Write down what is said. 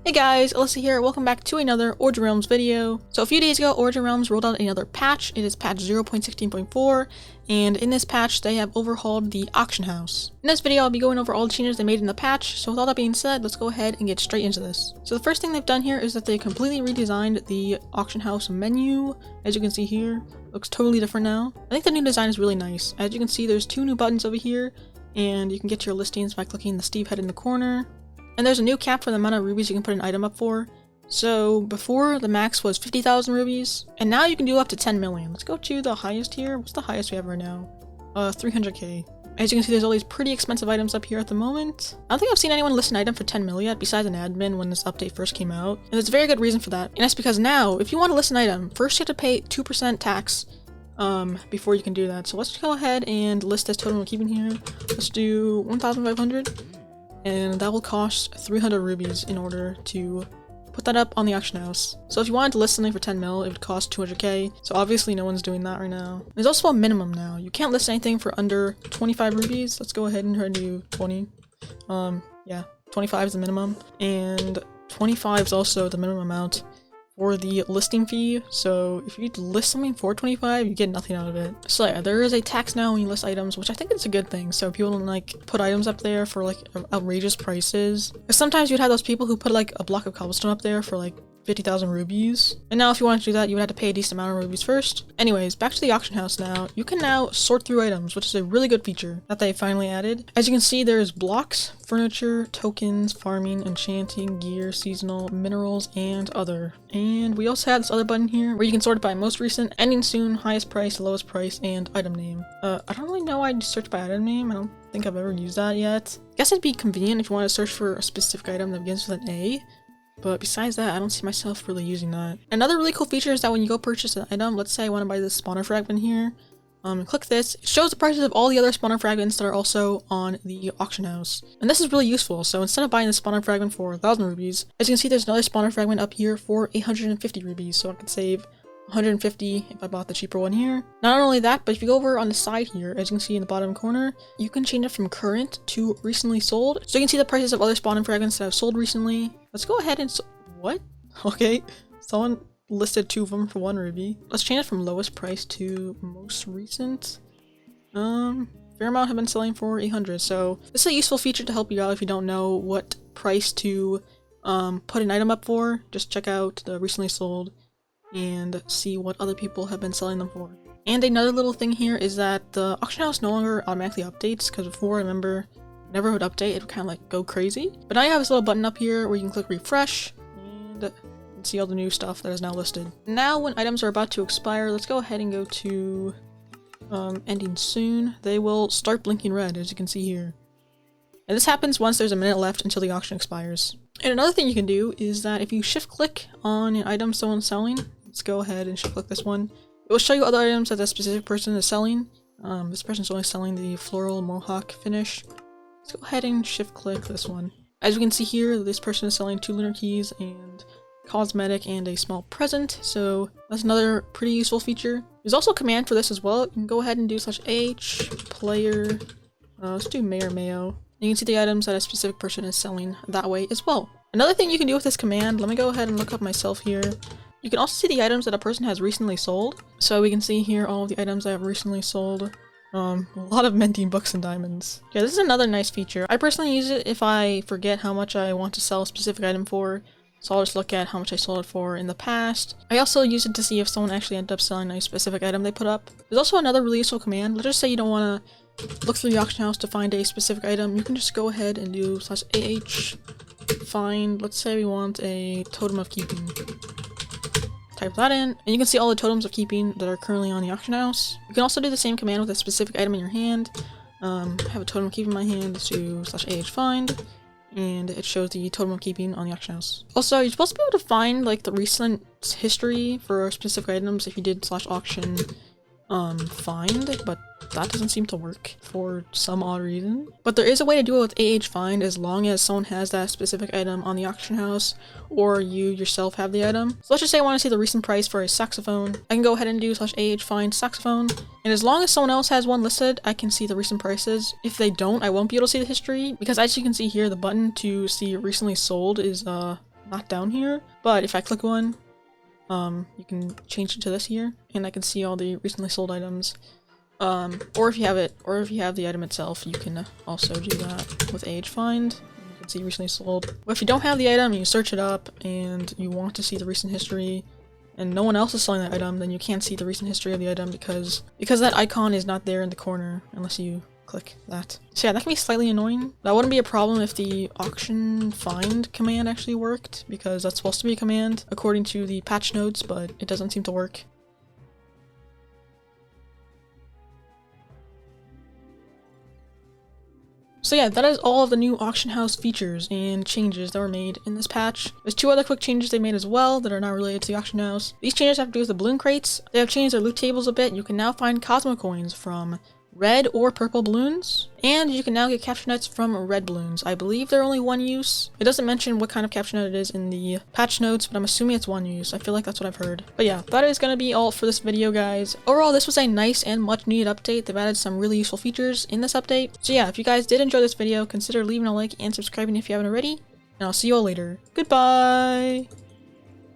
Hey guys, Alyssa here, welcome back to another Origin Realms video. So a few days ago, Origin Realms rolled out another patch. It is patch 0.16.4, and in this patch, they have overhauled the auction house. In this video, I'll be going over all the changes they made in the patch, so with all that being said, let's go ahead and get straight into this. So the first thing they've done here is that they completely redesigned the auction house menu. As you can see here, looks totally different now. I think the new design is really nice. As you can see, there's two new buttons over here, and you can get your listings by clicking the Steve head in the corner. And there's a new cap for the amount of rubies you can put an item up for. So before the max was 50,000 rubies, and now you can do up to 10 million. Let's go to the highest here. What's the highest we have right now? 300k. As you can see, there's all these pretty expensive items up here at the moment. I don't think I've seen anyone list an item for 10 mil yet, besides an admin when this update first came out. And there's a very good reason for that. And that's because now, if you want to list an item, first you have to pay 2% tax before you can do that. So let's go ahead and list this total we're keeping here. Let's do 1,500. And that will cost 300 rubies in order to put that up on the auction house. So if you wanted to list something for 10 mil, it would cost 200k. So obviously no one's doing that right now. There's also a minimum now. You can't list anything for under 25 rubies. Let's go ahead and try to do 20. Yeah, 25 is the minimum. And 25 is also the minimum amount for the listing fee. So if you list something for 25, you get nothing out of it. So yeah, there is a tax now when you list items, which I think is a good thing. So people don't like put items up there for like outrageous prices. Because sometimes you'd have those people who put like a block of cobblestone up there for like 50,000 rubies. And now if you want to do that, you would have to pay a decent amount of rubies first. Anyways, back to the auction house now. You can now sort through items, which is a really good feature that they finally added. As you can see, there's blocks, furniture, tokens, farming, enchanting, gear, seasonal, minerals, and other. And we also have this other button here where you can sort it by most recent, ending soon, highest price, lowest price, and item name. I don't really know why I'd search by item name. I don't think I've ever used that yet. I guess it'd be convenient if you want to search for a specific item that begins with an A. But besides that, I don't see myself really using that. Another really cool feature is that when you go purchase an item, let's say I want to buy this spawner fragment here, click this, it shows the prices of all the other spawner fragments that are also on the auction house. And this is really useful, so instead of buying the spawner fragment for 1,000 rubies, as you can see there's another spawner fragment up here for 850 rubies, so I could save 150 if I bought the cheaper one here. Not only that, but if you go over on the side here, as you can see in the bottom corner, you can change it from current to recently sold. So you can see the prices of other spawning fragments that have sold recently. Let's go ahead and what? Okay, someone listed 2 of them for 1 ruby. Let's change it from lowest price to most recent. Fair amount have been selling for 800, so this is a useful feature to help you out if you don't know what price to put an item up for. Just check out the recently sold and see what other people have been selling them for. And another little thing here is that the auction house no longer automatically updates, because before, I remember, whenever it would update, it would kind of like go crazy. But now you have this little button up here where you can click refresh and see all the new stuff that is now listed. Now when items are about to expire, let's go ahead and go to ending soon. They will start blinking red, as you can see here. And this happens once there's a minute left until the auction expires. And another thing you can do is that if you shift click on an item someone's selling, let's go ahead and shift click this one, it will show you other items that that specific person is selling. This person's only selling the floral mohawk finish. Let's go ahead and shift click this one. As we can see here, this person is selling 2 lunar keys and cosmetic and a small present, so that's another pretty useful feature. There's also a command for this as well. You can go ahead and do /h player, let's do mayor mayo. You can see the items that a specific person is selling that way as well. Another thing you can do with this command, let me go ahead and look up myself here. You can also see the items that a person has recently sold. So we can see here all of the items I have recently sold. A lot of minting books and diamonds. Yeah, this is another nice feature. I personally use it if I forget how much I want to sell a specific item for. So I'll just look at how much I sold it for in the past. I also use it to see if someone actually ended up selling a specific item they put up. There's also another really useful command. Let's just say you don't want to look through the auction house to find a specific item. You can just go ahead and do /ah find, let's say we want a totem of keeping. Type that in, and you can see all the totems of keeping that are currently on the auction house. You can also do the same command with a specific item in your hand. I have a totem of keeping in my hand. Let's do /ah find, and it shows the totem of keeping on the auction house. Also, you're supposed to be able to find like the recent history for specific items if you did /auction find, but that doesn't seem to work for some odd reason. But there is a way to do it with AH find as long as someone has that specific item on the auction house or you yourself have the item. So let's just say I want to see the recent price for a saxophone. I can go ahead and do /AH find saxophone, and as long as someone else has one listed, I can see the recent prices. If they don't, I won't be able to see the history, because as you can see here, the button to see recently sold is not down here, but if I click one, you can change it to this here, and I can see all the recently sold items. Or if you have the item itself, you can also do that with age find. You can see recently sold. But if you don't have the item, you search it up, and you want to see the recent history, and no one else is selling that item, then you can't see the recent history of the item because that icon is not there in the corner unless you click that. So yeah, that can be slightly annoying. That wouldn't be a problem if the auction find command actually worked, because that's supposed to be a command according to the patch notes, but it doesn't seem to work. So yeah, that is all of the new auction house features and changes that were made in this patch. There's 2 other quick changes they made as well that are not related to the auction house. These changes have to do with the balloon crates. They have changed their loot tables a bit. You can now find Cosmo coins from red or purple balloons, and you can now get capture nets from red balloons. I believe they're only 1 use. It doesn't mention what kind of capture net it is in the patch notes, but I'm assuming it's 1 use. I feel like that's what I've heard. But yeah, that is gonna be all for this video, guys. Overall, this was a nice and much needed update. They've added some really useful features in this update. So yeah, if you guys did enjoy this video, consider leaving a like and subscribing if you haven't already, and I'll see you all later. Goodbye!